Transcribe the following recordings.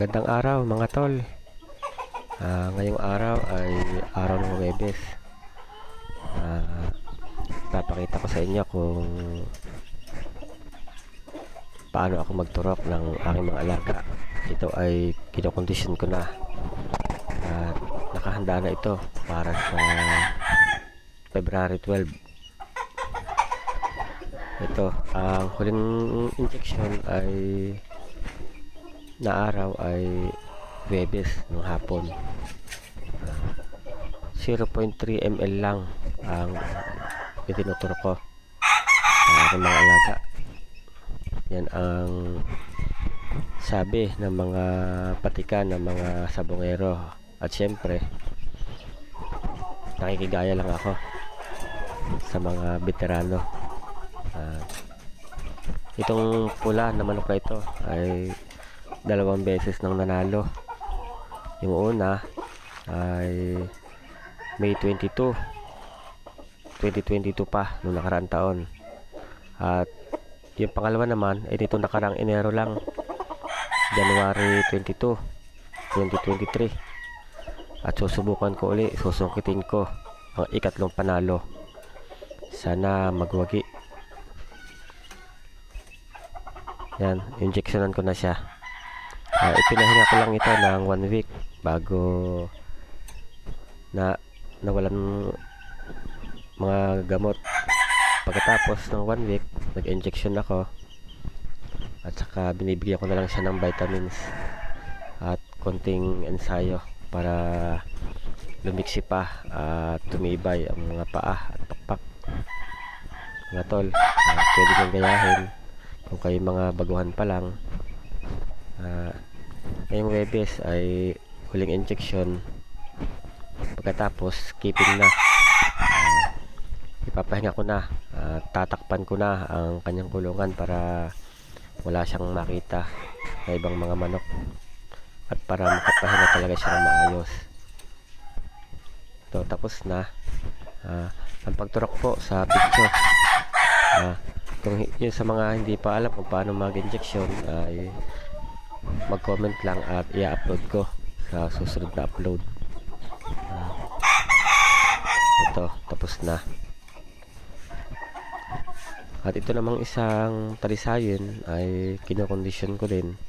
Magandang araw mga tol. Ngayong araw ay araw ng Huwebes. Papakita ko sa inyo kung paano ako magturok ng aking mga alaga. Ito ay kinokondisyon ko na at nakahanda na ito para sa February 12. Ito, ang huling injection ay na araw ay Huwebes ng hapon. 0.3 ml lang ang itinuturo ko sa aking mga alaga. Yan ang sabi ng mga patikan ng mga sabongero, at syempre nakikigaya lang ako sa mga veterano. Itong pula na manok na ito ay 2 beses nang nanalo. Yung una ay May 22, 2022 pa, noong nakaraang taon. At yung pangalawa naman ay dito nakaraang Enero lang, January 22, 2023. At susubukan ko uli, susungkitin ko ang ikatlong panalo. Sana magwagi. Yan, injectionan ko na siya. Ipinahinga ko lang ito ng 1 week bago na nawalan mga gamot. Pagkatapos ng 1 week, nag-injection ako at saka binibigyan ko na lang siya ng vitamins at konting ensayo para lumiksi pa at tumibay ang mga paa at pakpak. Mga tol, pwede nyo gayahin kung kayo mga baguhan pa lang. Ngayong Huwebes ay huling injection, pagkatapos keeping na. Ipapahinga ko na, tatakpan ko na ang kanyang kulungan para wala siyang makita na ibang mga manok at para makapahinga talaga siya ng maayos. Ito, tapos na. Ang pagturok po sa picture, kung yun sa mga hindi pa alam kung paano mag-injection, ay mag-comment lang at i-upload ko sa susunod na upload. Ito, tapos na. At ito namang isang talisayin ay kinokondisyon ko din.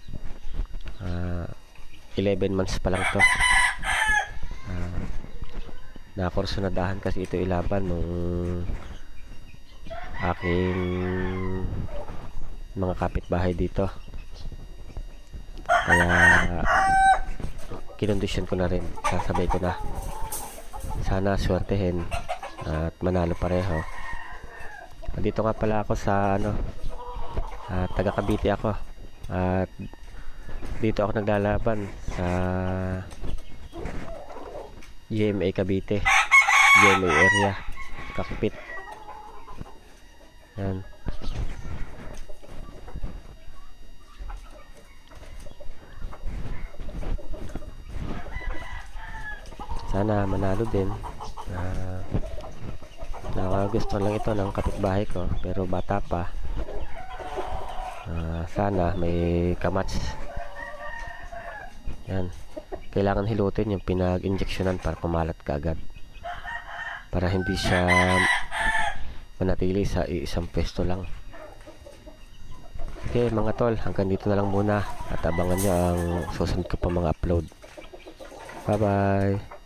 11 months pa lang to. Nakursunadahan kasi ito ilaban nung aking mga kapitbahay dito. Kaya kinondisyon ko na rin, sasabay ko na. Sana swertehin at manalo pareho. Dito nga pala ako sa taga Cavite ako, at dito ako naglalaban sa GMA Cavite, GMA area, cockpit. Yan. Sana manalo din. Gusto lang ito ng kapitbahay ko pero bata pa. Sana may kamats. Yan. Kailangan hilutin yung pinag-injectionan para pumalat kaagad, para hindi siya manatili sa isang pwesto lang. Okay mga tol, hanggang dito na lang muna at abangan nyo ang susunod ko pa mga upload. Bye bye.